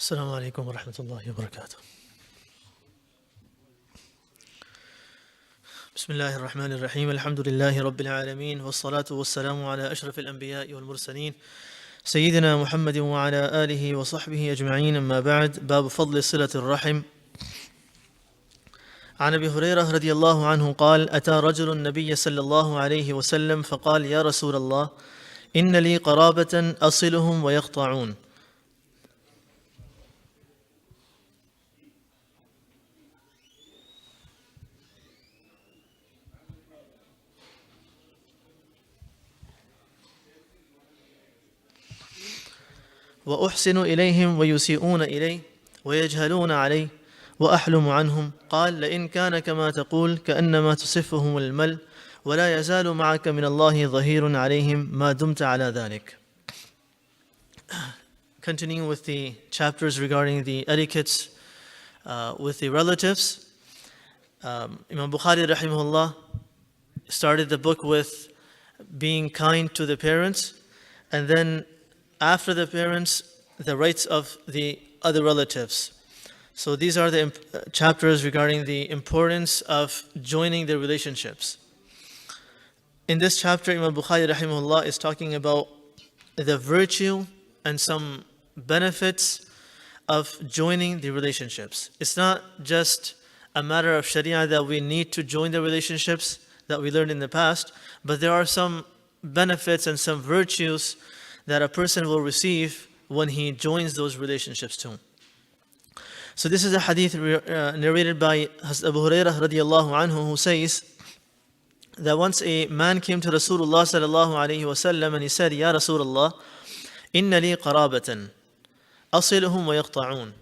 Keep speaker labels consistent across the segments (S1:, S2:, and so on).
S1: السلام عليكم ورحمة الله وبركاته. بسم الله الرحمن الرحيم. الحمد لله رب العالمين والصلاة والسلام على أشرف الأنبياء والمرسلين سيدنا محمد وعلى آله وصحبه أجمعين. أما بعد، باب فضل صلة الرحم. عن أبي هريرة رضي الله عنه قال: أتى رجل النبي صلى الله عليه وسلم فقال: يا رسول الله، إن لي قرابة أصلهم ويقطعون. وأحسن إليهم ويسيئون إلي ويجهلون علي وأحلم عنهم. قال: لئن كان كما تقول كأنما تصفهم المل ولا يزال معك من الله ظهير عليهم ما دمت على ذلك. Continuing with the chapters regarding the etiquettes with the relatives, Imam Bukhari rahimahullah started the book with being kind to the parents, and then after the parents, the rights of the other relatives. So these are the chapters regarding the importance of joining the relationships. In this chapter, Imam Bukhari rahimahullah is talking about the virtue and some benefits of joining the relationships. It's not just a matter of Sharia that we need to join the relationships that we learned in the past, but there are some benefits and some virtues that a person will receive when he joins those relationships too. So this is a hadith narrated by Abu Hurairah radiyallahu anhu, who says that once a man came to Rasulullah sallallahu alayhi wasallam and he said, Ya Rasulullah, inna li qarabatan asiluhum wa yaqta'un.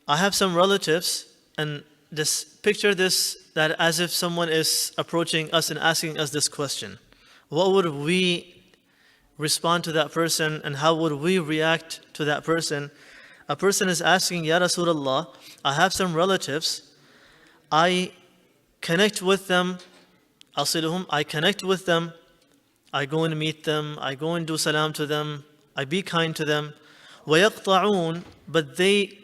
S1: I have some relatives, and just picture this, that as if someone is approaching us and asking us this question. What would we respond to that person, and how would we react to that person? A person is asking, Ya Rasulullah, I have some relatives, I connect with them, asiluhum, I connect with them, I go and meet them, I go and do salam to them, I be kind to them. وَيَقْطَعُونَ, but they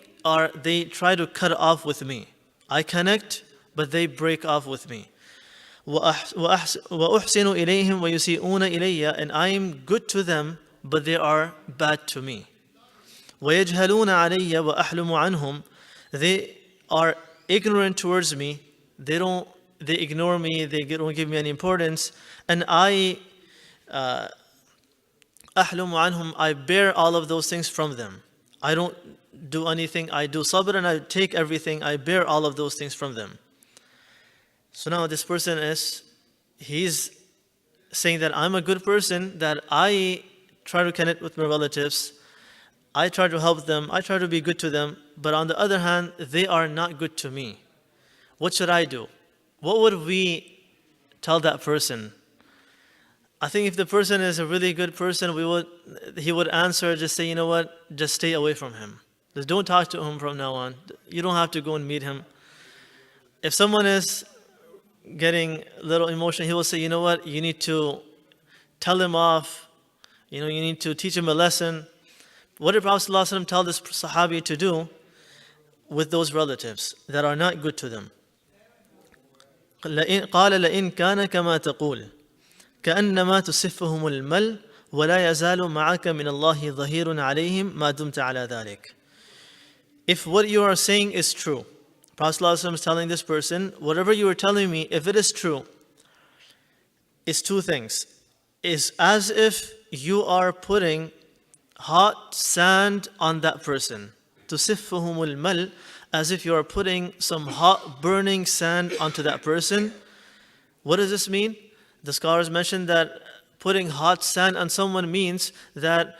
S1: try to cut off with me. I connect, but they break off with me. وَأُحْسِنُ إِلَيْهِمْ وَيُسِيئُونَ إِلَيَّ, and I am good to them, but they are bad to me. وَيَجْهَلُونَ عَلَيَّ وَأَحْلُمُ عَنْهُمْ, they are ignorant towards me, they ignore me, they don't give me any importance, and I أحلم عنهم, I bear all of those things from them. I don't do anything, I do sabr and I take everything, I bear all of those things from them. So now this person he's saying that I'm a good person, that I try to connect with my relatives, I try to help them, I try to be good to them, but on the other hand, they are not good to me. What should I do? What would we tell that person? I think if the person is a really good person, he would answer, just say, you know what, just stay away from him. Just don't talk to him from now on. You don't have to go and meet him. If someone is getting a little emotional, he will say, you know what, you need to tell him off. You need to teach him a lesson. What did Prophet ﷺ tell this Sahabi to do with those relatives that are not good to them? قال لئن كان كما تقول كأنما تصفهم المل ولا يزال معك من الله ظهير عليهم ما دمت على ذلك. If what you are saying is true, Prophet ﷺ is telling this person, whatever you are telling me, if it is true, it's two things. It's as if you are putting hot sand on that person. تصفهم المل, as if you are putting some hot burning sand onto that person. What does this mean? The scholars mentioned that putting hot sand on someone means that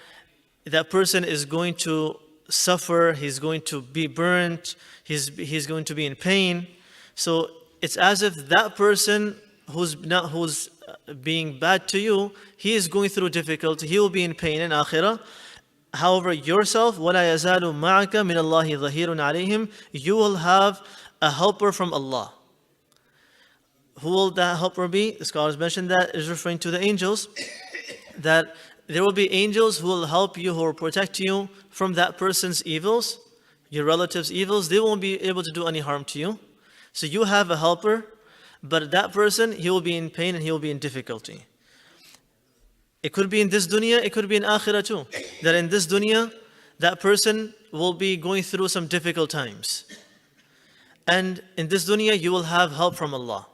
S1: that person is going to suffer, he's going to be burnt, he's going to be in pain. So it's as if that person who's being bad to you, he is going through difficulty, he will be in pain in akhirah. However, yourself, وَلَا يَزَالُ مَعَكَ مِنَ اللَّهِ ظَهِيرٌ عَلَيْهِمْ, you will have a helper from Allah. Who will that helper be? The scholars mentioned that is referring to the angels, that there will be angels who will help you, who will protect you from that person's evils. your relatives' evils, they won't be able to do any harm to you. So you have a helper, but that person, he will be in pain and he will be in difficulty. It could be in this dunya, it could be in akhirah too. That in this dunya, that person will be going through some difficult times. And in this dunya, you will have help from Allah.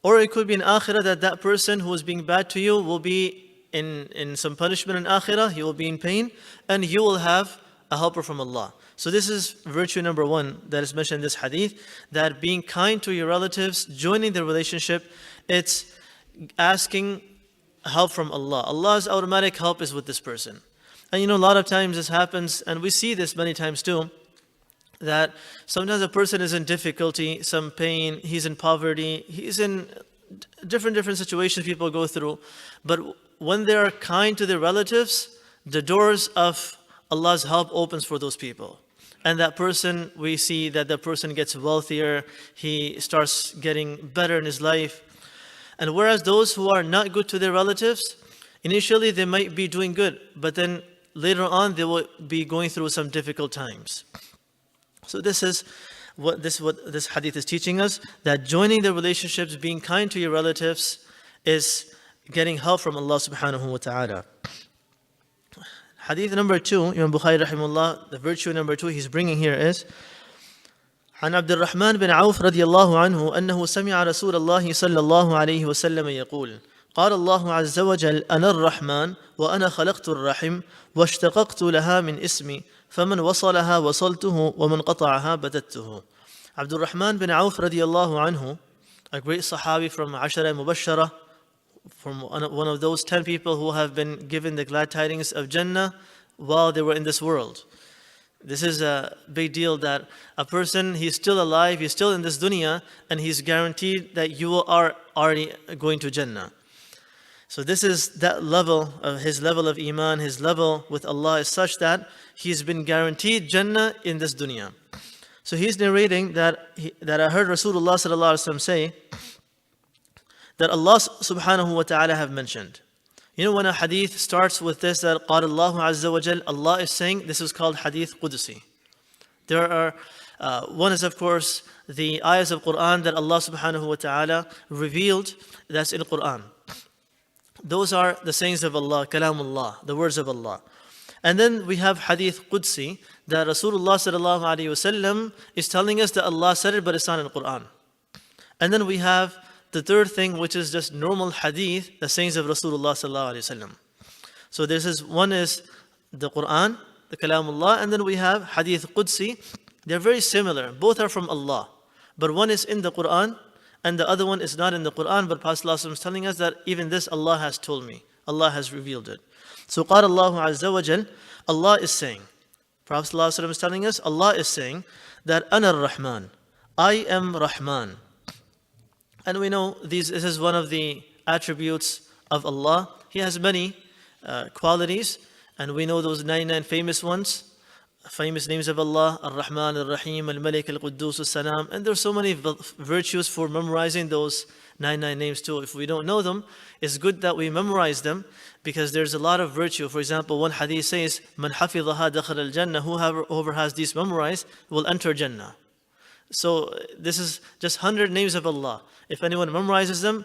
S1: Or it could be in akhirah that that person who is being bad to you will be in some punishment in akhirah, he will be in pain, and you will have a helper from Allah. So this is virtue number one that is mentioned in this hadith, that being kind to your relatives, joining the relationship, it's asking help from Allah. Allah's automatic help is with this person. And a lot of times this happens, and we see this many times too, that sometimes a person is in difficulty, some pain, he's in poverty, he's in different situations people go through. But when they are kind to their relatives, the doors of Allah's help opens for those people. And that person, we see that the person gets wealthier, he starts getting better in his life. And whereas those who are not good to their relatives, initially they might be doing good, but then later on they will be going through some difficult times. So this is what this hadith is teaching us, that joining the relationships, being kind to your relatives, is getting help from Allah subhanahu wa ta'ala. Hadith number 2, Imam Bukhari rahimahullah, the virtue number 2 he's bringing here is عن عبد الرحمن بن عوف رضي الله عنه أنه سمع رسول الله صلى الله عليه وسلم يقول قال الله عز وجل أنا الرحمن وأنا خلقت الرحم واشتققت لها من اسمي فمن وصلها وصلته ومن قطعها بددته. Abdul Rahman bin Auf radiallahu anhu, a great Sahabi from Ashara Mubashara, from one of those 10 people who have been given the glad tidings of Jannah while they were in this world. This is a big deal, that a person, he's still alive, he's still in this dunya, and he's guaranteed that you are already going to Jannah. So this is that level of his level of Iman, his level with Allah is such that he's been guaranteed Jannah in this dunya. So he's narrating that I heard Rasulullah sallallahu alaihi wasallam say that Allah subhanahu wa ta'ala have mentioned. When a hadith starts with this, that قال الله عز وجل, Allah is saying, this is called hadith Qudsi. There are, one is of course the ayahs of Quran that Allah subhanahu wa ta'ala revealed, that's in Quran. Those are the sayings of Allah, kalamullah, the words of Allah. And then we have hadith Qudsi, that Rasulullah sallallahu alayhi wasallam is telling us that Allah said it, but it's not in Quran. And then we have the third thing, which is just normal hadith, the sayings of Rasulullah sallallahu alayhi wasallam. So one is the Quran, the kalamullah, and then we have hadith Qudsi. They're very similar. Both are from Allah. But one is in the Quran, and the other one is not in the Quran, but Prophet ﷺ is telling us that even this Allah has told me. Allah has revealed it. So قال الله عز وجل, Allah is saying, Prophet ﷺ is telling us, Allah is saying that أنا الرحمن, I am Rahman. And we know this is one of the attributes of Allah. He has many qualities, and we know those 99 famous ones. Famous names of Allah, Ar-Rahman, Ar-Rahim, Al-Malik, Al-Quddus, Al-Salam. And there are so many virtues for memorizing those 99 names too. If we don't know them, it's good that we memorize them, because there's a lot of virtue. For example, one hadith says, Man hafidhaha dakhal al-Jannah, whoever has these memorized will enter Jannah. So this is just 100 names of Allah. If anyone memorizes them,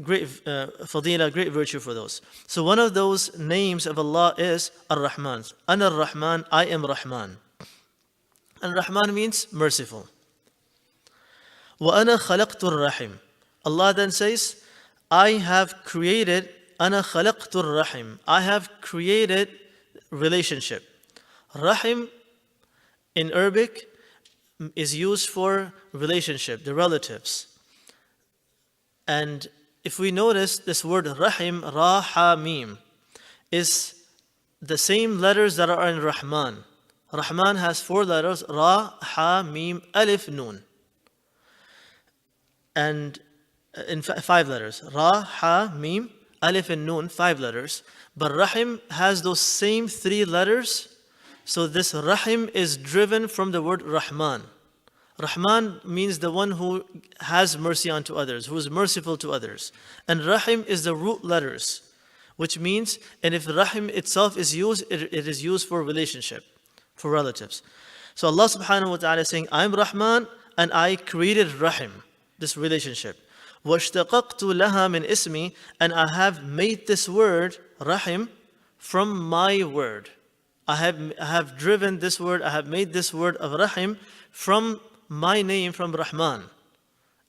S1: great fadila, great virtue for those. So one of those names of Allah is Ar-Rahman. Ana Ar-Rahman, I am Rahman. And Rahman means merciful. Wa ana khalaqtu ar-Rahim. Allah then says, I have created, ana khalaqtu ar-Rahim. I have created relationship. Rahim in Arabic is used for relationship, the relatives. And if we notice, this word Rahim, Ra, Ha, Mim, is the same letters that are in Rahman. Rahman has 4 letters, Ra, Ha, Mim, Alif, Nun. And in 5 letters, Ra, Ha, Mim, Alif, and Nun, 5 letters. But Rahim has those same 3 letters. So this Rahim is driven from the word Rahman. Rahman means the one who has mercy unto others, who is merciful to others. And Rahim is the root letters, which means, and if Rahim itself is used, it is used for relationship, for relatives. So Allah subhanahu wa ta'ala is saying, I'm Rahman and I created Rahim, this relationship. وَاشْتَقَقْتُ لَهَا مِنْ إِسْمِي, and I have made this word, Rahim, from my word. I have driven this word, I have made this word of Rahim from my name, from Rahman.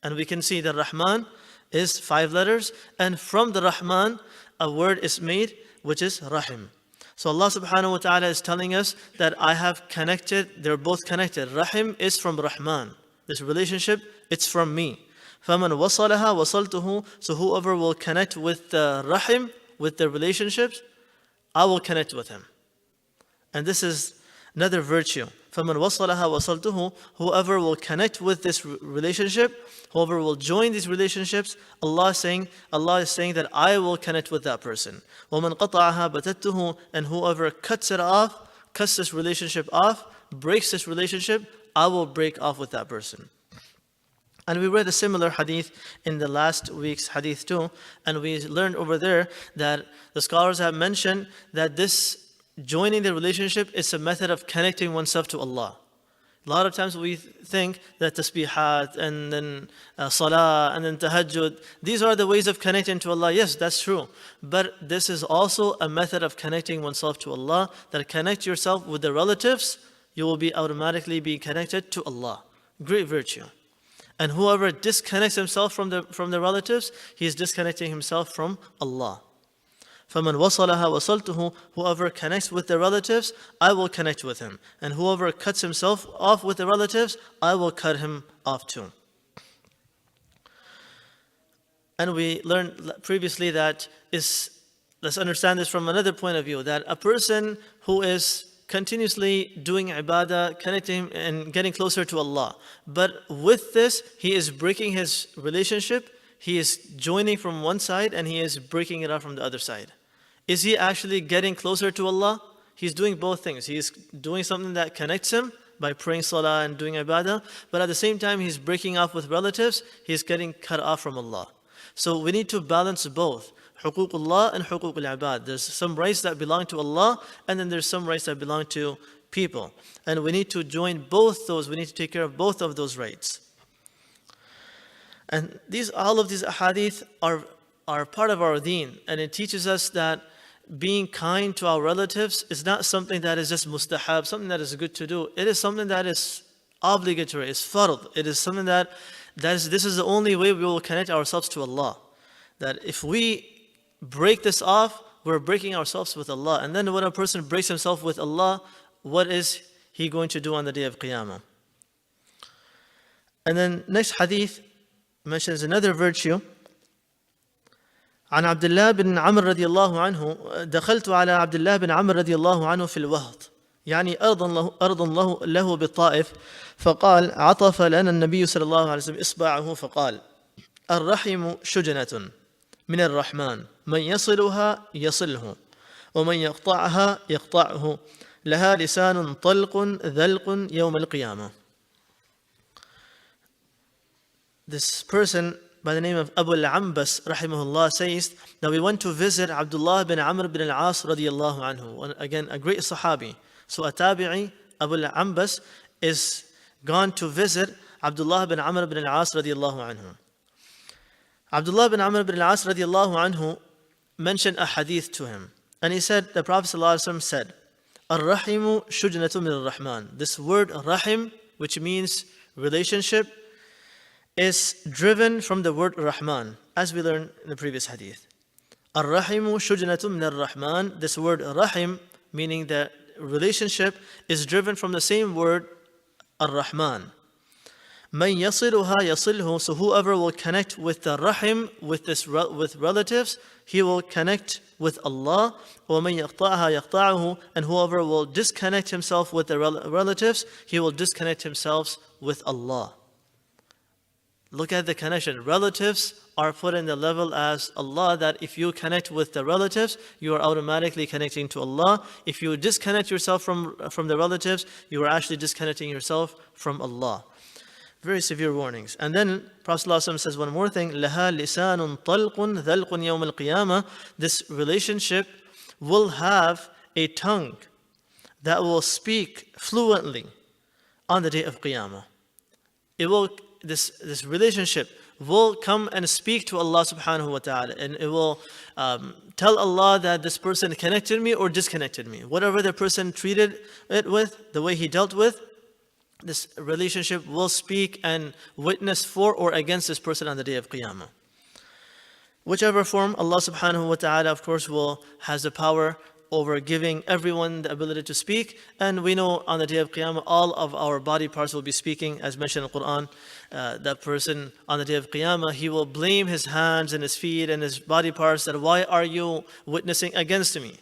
S1: And we can see that Rahman is 5 letters, and from the Rahman, a word is made, which is Rahim. So Allah subhanahu wa ta'ala is telling us that I have connected, they're both connected. Rahim is from Rahman. This relationship, it's from me. فَمَنْ وَصَلَهَا وَصَلْتُهُ, so whoever will connect with the Rahim, with the relationships, I will connect with him. And this is another virtue. فَمَنْ وَصَلَهَا وَصَلْتُهُ, whoever will connect with this relationship, whoever will join these relationships, Allah is saying that I will connect with that person. وَمَنْ قَطَعَهَا بَتَتُّهُ, and whoever cuts it off, cuts this relationship off, breaks this relationship, I will break off with that person. And we read a similar hadith in the last week's hadith too, and we learned over there that the scholars have mentioned that this joining the relationship is a method of connecting oneself to Allah. A lot of times we think that tasbihat and then salah and then tahajjud, these are the ways of connecting to Allah. Yes, that's true. But this is also a method of connecting oneself to Allah, that connect yourself with the relatives, you will be automatically be connected to Allah. Great virtue. And whoever disconnects himself from the relatives, he is disconnecting himself from Allah. فَمَنْ وَصَلَهَا وَصَلْتُهُ, whoever connects with the relatives, I will connect with him. And whoever cuts himself off with the relatives, I will cut him off too. And we learned previously that let's understand this from another point of view, that a person who is continuously doing ibadah, connecting and getting closer to Allah, but with this, he is breaking his relationship, he is joining from one side and he is breaking it off from the other side. Is he actually getting closer to Allah? He's doing both things. He is doing something that connects him by praying salah and doing ibadah, but at the same time he's breaking off with relatives, he's getting cut off from Allah. So we need to balance both. Huququllah and huququl ibad. There's some rights that belong to Allah, and then there's some rights that belong to people. And we need to join both those. We need to take care of both of those rights. And all of these ahadith are part of our deen, and it teaches us that being kind to our relatives is not something that is just mustahab, something that is good to do. It is something that is obligatory, it's fard. It is something this is the only way we will connect ourselves to Allah. That if we break this off, we're breaking ourselves with Allah. And then when a person breaks himself with Allah, what is he going to do on the day of Qiyamah? And then next hadith mentions another virtue. عن عبد الله بن عمرو رضي الله عنه دخلت على عبد الله بن عمرو رضي الله عنه في الوهد يعني أرض له بالطائف فقال عطف لنا النبي صلى الله عليه وسلم إصبعه فقال الرحم شجنة من الرحمن من يصلها يصله ومن يقطعها يقطعه لها لسان طلق ذلق يوم القيامة. This person by the name of Abu al-Ambas rahimahullah says that we went to visit Abdullah bin Amr bin al-As radiyallahu anhu. Again, a great sahabi. So a tabi'i, Abu al-Ambas, is gone to visit Abdullah bin Amr bin al-As radiyallahu anhu. Abdullah bin Amr bin al-As radiyallahu anhu mentioned a hadith to him. And he said, the Prophet ﷺ said, Ar-Rahimu shujnatu min ar-Rahman. This word Rahim, which means relationship, is driven from the word Rahman, as we learned in the previous hadith. Ar-Rahimu shujnatu min ar-Rahman. This word Rahim, meaning that relationship, is driven from the same word Ar-Rahman. Man yasiluha yasilhu. So whoever will connect with the Rahim, with relatives, he will connect with Allah. وَمَن يَقْطَعْهَا يَقْطَعْهُ. And whoever will disconnect himself with the relatives, he will disconnect himself with Allah. Look at the connection. Relatives are put in the level as Allah, that if you connect with the relatives, you are automatically connecting to Allah. If you disconnect yourself from the relatives, you are actually disconnecting yourself from Allah. Very severe warnings. And then Prophet ﷺ says one more thing, لَهَا لِسَانٌ طَلْقٌ ذَلْقٌ يَوْمَ الْقِيَامَةِ. This relationship will have a tongue that will speak fluently on the day of Qiyamah. This relationship will come and speak to Allah subhanahu wa ta'ala, and it will tell Allah that this person connected me or disconnected me. Whatever the person treated it with, the way he dealt with, this relationship will speak and witness for or against this person on the day of Qiyamah. Whichever form, Allah subhanahu wa ta'ala, of course, has the power over giving everyone the ability to speak. And we know on the day of Qiyamah, all of our body parts will be speaking. As mentioned in the Quran, that person on the day of Qiyamah, he will blame his hands and his feet and his body parts that, why are you witnessing against me?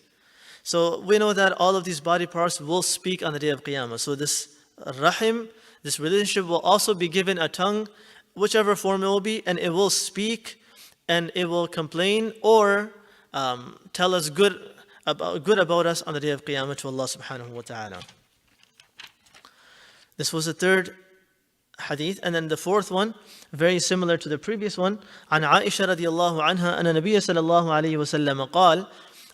S1: So we know that all of these body parts will speak on the day of Qiyamah. So this rahim, this relationship, will also be given a tongue, whichever form it will be, and it will speak and it will complain or tell us good about us on the day of Qiyamah to Allah subhanahu wa ta'ala. This was the third hadith. And then the fourth one, very similar to the previous one. عن عائشة رضي الله عنها أن النبي صلى الله عليه وسلم قال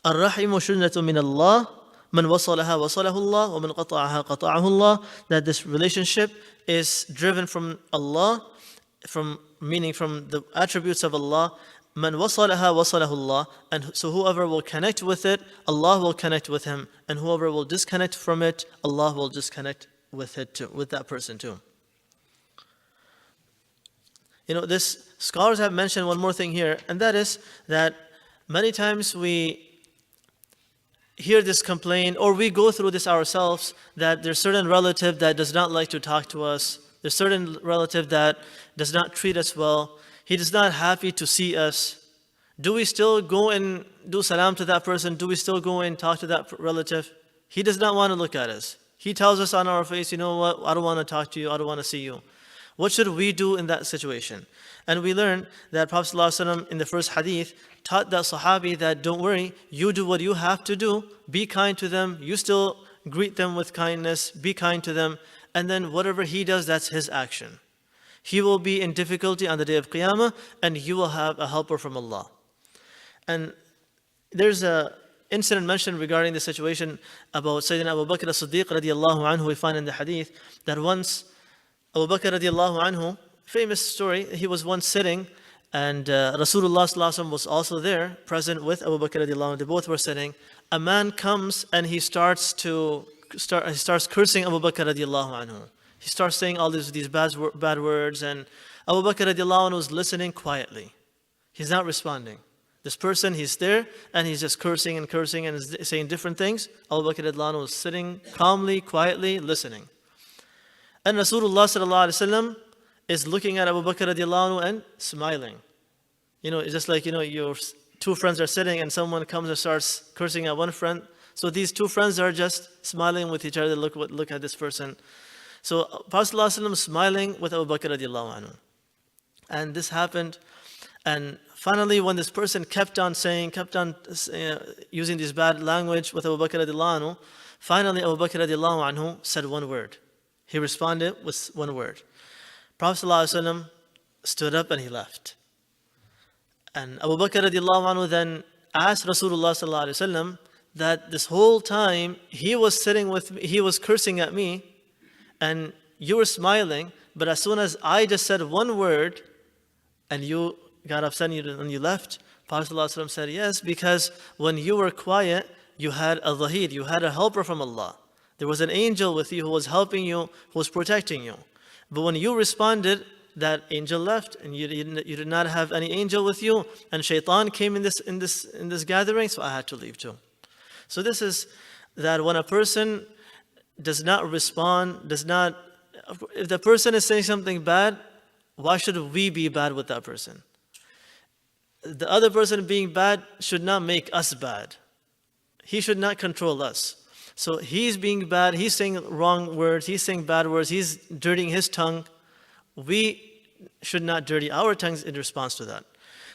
S1: الرحم شنة من الله من وصلها وصله الله ومن قطعها قطعه الله. That this relationship is driven from Allah, meaning from the attributes of Allah. Man wasalaha wasalahu Allah, and so whoever will connect with it, Allah will connect with him, and whoever will disconnect from it, Allah will disconnect with it too, with that person too. This scholars have mentioned one more thing here, and that is that many times we hear this complaint, or we go through this ourselves, that there's certain relative that does not like to talk to us, there's certain relative that does not treat us well. He is not happy to see us. Do we still go and do salam to that person? Do we still go and talk to that relative? He does not want to look at us. He tells us on our face, you know what, I don't want to talk to you, I don't want to see you. What should we do in that situation? And we learn that Prophet ﷺ in the first hadith taught that Sahabi that don't worry, you do what you have to do, be kind to them, you still greet them with kindness, be kind to them, and then whatever he does, that's his action. He will be in difficulty on the day of Qiyamah, and you will have a helper from Allah. And there's an incident mentioned regarding the situation about Sayyidina Abu Bakr as-Siddiq radiallahu anhu. We find in the hadith that once Abu Bakr radiallahu anhu, famous story, he was once sitting, and Rasulullah sallallahu alaihi wasallam was also there, present with Abu Bakr radiallahu anhu. They both were sitting. A man comes and he starts cursing Abu Bakr radiallahu anhu. He starts saying all these bad words, and Abu Bakr radiallahu anhu was listening quietly. He's not responding. This person, he's there, and he's just cursing and saying different things. Abu Bakr radiallahu anhu was sitting calmly, quietly, listening. And Rasulullah sallallahu alaihi wasallam is looking at Abu Bakr radiallahu anhu and smiling. It's just like, your two friends are sitting and someone comes and starts cursing at one friend. So these two friends are just smiling with each other. Look at this person. So Prophet ﷺ smiling with Abu Bakr radiallahu anhu. And this happened. And finally, when this person kept on using this bad language with Abu Bakr radiallahu anhu, finally Abu Bakr radiallahu anhu said one word. He responded with one word. Prophet ﷺ stood up and he left. And Abu Bakr radiallahu anhu then asked Rasulullah sallallahu alaihi wasallam that this whole time he was sitting with me, he was cursing at me, and you were smiling, but as soon as I just said one word and you got upset and you left, Prophet ﷺ said, yes, because when you were quiet, you had a dhahir, you had a helper from Allah. There was an angel with you who was helping you, who was protecting you. But when you responded, that angel left, and you did not have any angel with you, and shaitan came in this gathering, so I had to leave too. So this is that when a person does not respond, if the person is saying something bad, why should we be bad with that person? The other person being bad should not make us bad. He should not control us. So he's being bad, he's saying wrong words, he's saying bad words, he's dirtying his tongue. We should not dirty our tongues in response to that.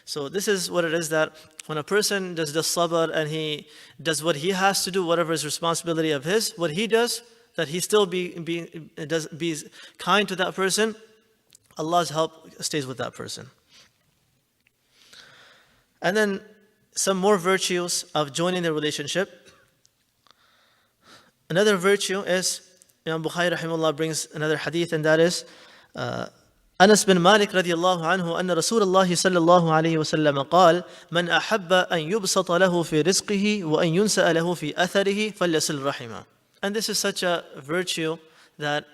S1: So this is what it is, that when a person does the sabr and he does what he has to do, whatever is responsibility of his, what he does, that he still be kind to that person, Allah's help stays with that person. And then some more virtues of joining the relationship. Another virtue is Imam Bukhari rahimahullah brings another hadith, and that is أنس بن مالك رضي الله عنه أن رسول الله صلى الله عليه وسلم قال من أحب أن يبسط له في رزقه وأن ينسأ له في أثره فليصل رحمه. And this is such a virtue that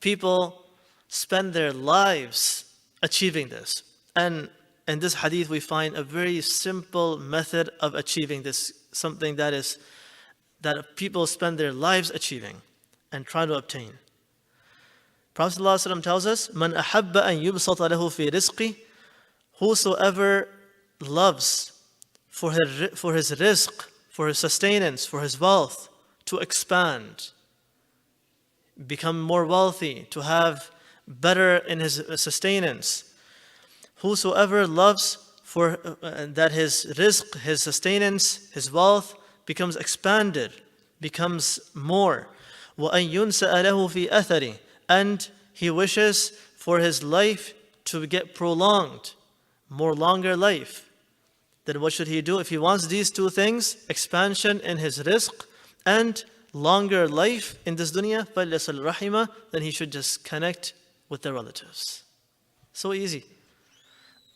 S1: people spend their lives achieving this. And in this hadith we find a very simple method of achieving this, something that people spend their lives achieving and try to obtain. Prophet ﷺ tells us, "Man ahabba an yubsata lahu fi rizqi," whosoever loves for his rizq, for his sustenance, for his wealth, to expand, become more wealthy, to have better in his sustenance. Whosoever loves for that his rizq, his sustenance, his wealth becomes expanded, becomes more. وَأَن يُنْسَأَ لَهُ فِي أَثَرِهِ, and he wishes for his life to get prolonged, more longer life. Then what should he do? If he wants these two things, expansion in his rizq and longer life in this dunya, فَلْيَصِلْ رَحِمَهُ, then he should just connect with the relatives. So easy.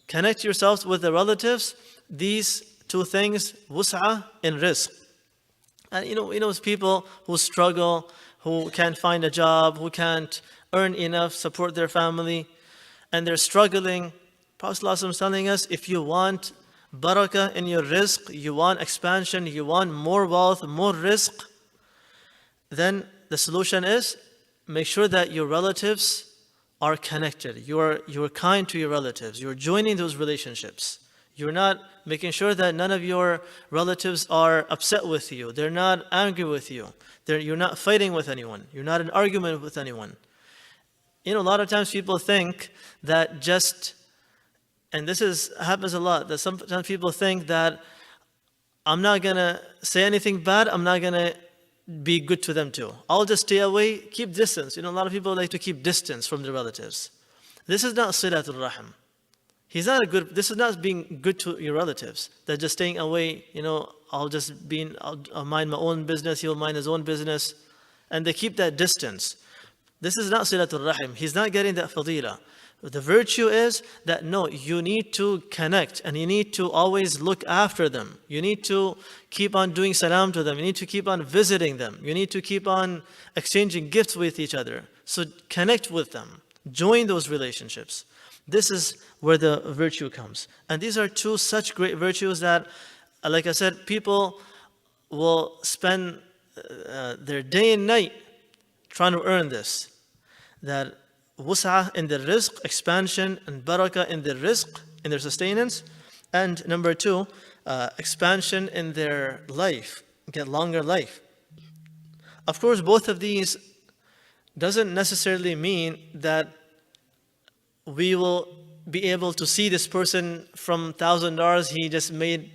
S1: Connect yourselves with the relatives. These two things, wus'ah and rizq. And you know people who struggle, who can't find a job, who can't earn enough, support their family, and they're struggling. Prophet ﷺ is telling us, if you want barakah in your rizq, you want expansion, you want more wealth, more rizq, then the solution is make sure that your relatives are connected. You're kind to your relatives. You're joining those relationships. You're not making sure that none of your relatives are upset with you. They're not angry with you. You're not fighting with anyone. You're not in argument with anyone. A lot of times people think that and this happens a lot, that sometimes people think that I'm not going to say anything bad, I'm not going to be good to them too. I'll just stay away, keep distance. A lot of people like to keep distance from their relatives. This is not silatul rahim. This is not being good to your relatives. That just staying away, I'll mind my own business, he'll mind his own business. And they keep that distance. This is not silatul rahim. He's not getting that fadila. The virtue is that no, you need to connect and you need to always look after them. You need to keep on doing salam to them. You need to keep on visiting them. You need to keep on exchanging gifts with each other. So connect with them. Join those relationships. This is where the virtue comes. And these are two such great virtues that, like I said, people will spend their day and night trying to earn this. That wus'ah in their rizq, expansion and barakah in their rizq, in their sustenance. And number two, expansion in their life, get longer life. Of course, both of these doesn't necessarily mean that we will be able to see this person from $1,000, he just made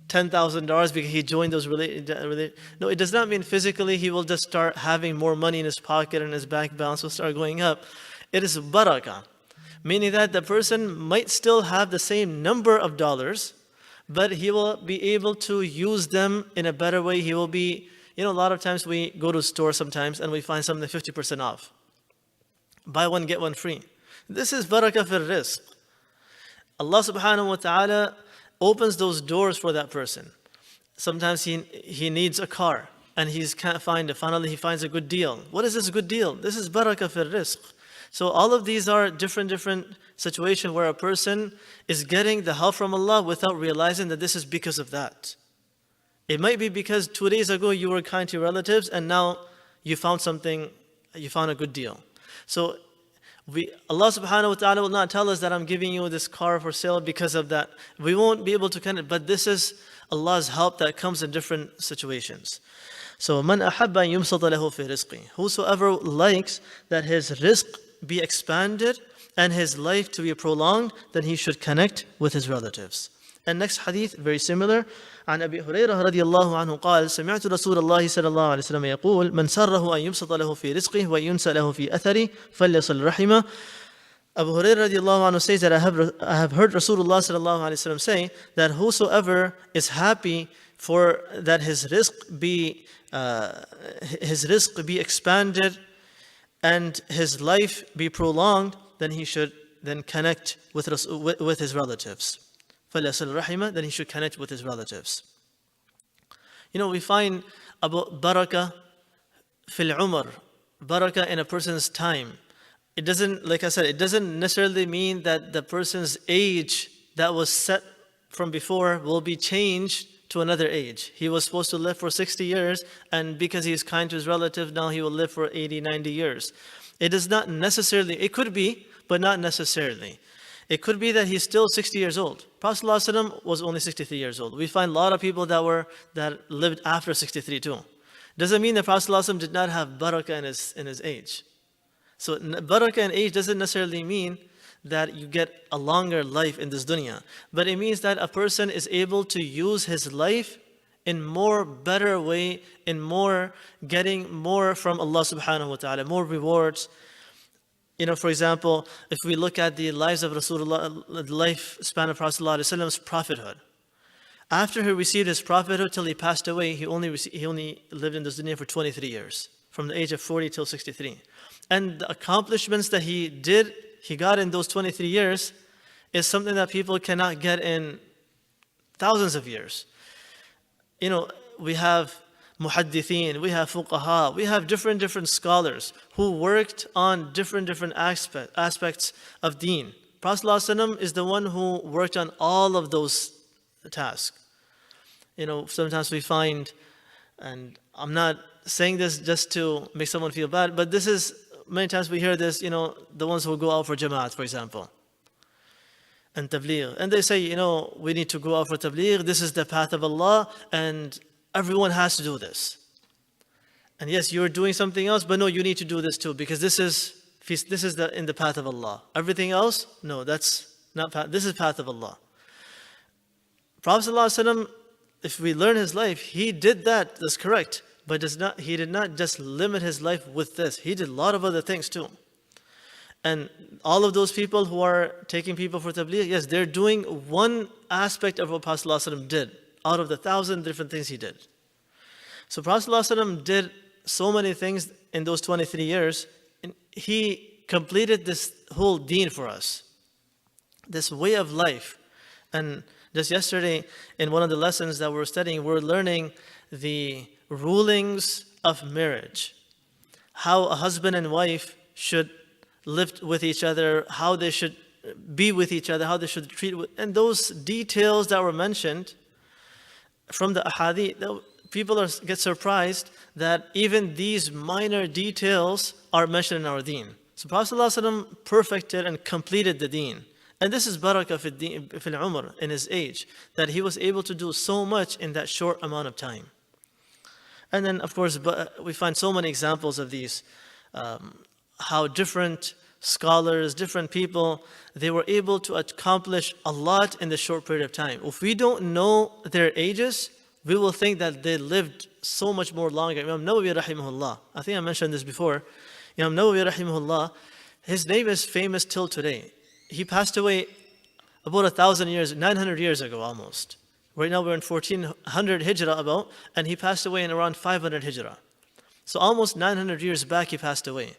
S1: $10,000 because he joined those No, it does not mean physically he will just start having more money in his pocket and his bank balance will start going up. It is barakah, meaning that the person might still have the same number of dollars, but he will be able to use them in a better way. He will be, a lot of times we go to a store sometimes and we find something 50% off. Buy one, get one free. This is barakah fil rizq. Allah subhanahu wa ta'ala opens those doors for that person. Sometimes he needs a car and he can't find it. Finally, he finds a good deal. What is this good deal? This is barakah fil rizq. So all of these are different situations where a person is getting the help from Allah without realizing that this is because of that. It might be because 2 days ago you were kind to your relatives and now you found a good deal. So Allah subhanahu wa ta'ala will not tell us that I'm giving you this car for sale because of that. We won't be able to connect, but this is Allah's help that comes in different situations. So, man ahabba an yumsata lahu fi rizqi. Whosoever likes that his rizq be expanded and his life to be prolonged, then he should connect with his relatives. And next hadith, very similar. عن أبي هريرة رضي الله عنه قال سمعت رسول الله صلى الله عليه وسلم يقول من سره أن يبسط له في رزقه وينسأ له في أثره فليصل رحمه. Abu Hurairah radiallahu anhu says that I have heard Rasulullah sallallahu alaihi wasallam say that whosoever is happy for that his rizq be expanded and his life be prolonged, then he should then connect with his relatives. فَلْيَصِلْ رَحِمَهُ, then he should connect with his relatives. You know, we find about barakah fil umr, barakah in a person's time. It doesn't, like I said, it doesn't necessarily mean that the person's age that was set from before will be changed to another age. He was supposed to live for 60 years, and because he is kind to his relative, now he will live for 80, 90 years. It is not necessarily, it could be, but not necessarily. It could be that he's still 60 years old. Prophet ﷺ was only 63 years old. We find a lot of people that lived after 63 too. Doesn't mean that Prophet ﷺ did not have barakah in his age. So barakah in age doesn't necessarily mean that you get a longer life in this dunya. But it means that a person is able to use his life in more better way, in more getting more from Allah subhanahu wa ta'ala, more rewards. You know, for example, if we look at the lives of Rasulullah, the lifespan of Prophet ﷺ's prophethood. After he received his prophethood till he passed away, he only lived in this dunya for 23 years, from the age of 40 till 63. And the accomplishments that he got in those 23 years is something that people cannot get in thousands of years. You know, we have muhaddithin, we have fuqaha, we have different scholars who worked on different aspects of deen. Prophet ﷺ is the one who worked on all of those tasks. You know, sometimes we find, and I'm not saying this just to make someone feel bad, but this is, many times we hear this, you know, the ones who go out for Jamaat, for example, and tabligh. And they say, you know, we need to go out for tabligh, this is the path of Allah, and everyone has to do this. And yes, you're doing something else, but no, you need to do this too, because this is in the path of Allah. Everything else, no, that's not path, this is path of Allah. Prophet ﷺ, if we learn his life, he did that's correct. But he did not just limit his life with this. He did a lot of other things too. And all of those people who are taking people for tabligh, yes, they're doing one aspect of what Prophet ﷺ did out of the 1,000 different things he did. So Prophet ﷺ did so many things in those 23 years. And he completed this whole deen for us, this way of life. And just yesterday, in one of the lessons that we're studying, we're learning the rulings of marriage, how a husband and wife should live with each other, how they should be with each other, how they should treat and those details that were mentioned from the ahadith. People get surprised that even these minor details are mentioned in our deen. So Prophet ﷺ perfected and completed the deen. And this is barakah fil umr, in his age, that he was able to do so much in that short amount of time. And then, of course, we find so many examples of these, how different scholars, different people, they were able to accomplish a lot in the short period of time. If we don't know their ages, we will think that they lived so much more longer. Imam Nawawi rahimahullah, I think I mentioned this before. Imam Nawawi rahimahullah, his name is famous till today. He passed away about 1,000 years, 900 years ago almost. Right now we're in 1400 Hijrah about, and he passed away in around 500 Hijrah. So almost 900 years back he passed away.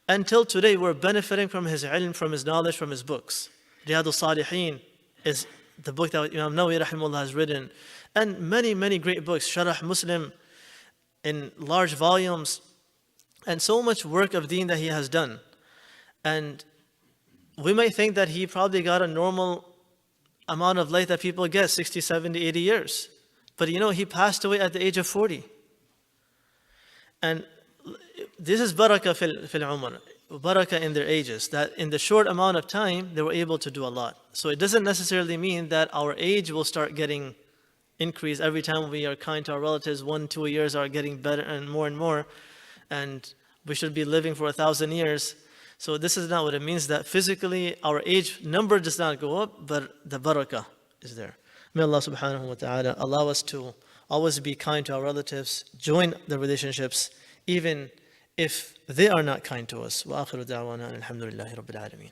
S1: Until today we're benefiting from his ilm, from his knowledge, from his books. Riyadh al-Salihin is the book that Imam Nawawi rahimahullah has written. And many great books, Sharh Muslim in large volumes, and so much work of deen that he has done. And we might think that he probably got a normal amount of life that people get, 60, 70, 80 years. But you know, he passed away at the age of 40. And this is barakah fil umr, barakah in their ages, that in the short amount of time, they were able to do a lot. So it doesn't necessarily mean that our age will start getting increased. Every time we are kind to our relatives, 1, 2 years are getting better and more. And we should be living for 1,000 years. So this is not what it means, that physically our age number does not go up, but the barakah is there. May Allah subhanahu wa ta'ala allow us to always be kind to our relatives, join the relationships, even if they are not kind to us. Wa akhiru da'wana alhamdulillahi rabbil alameen.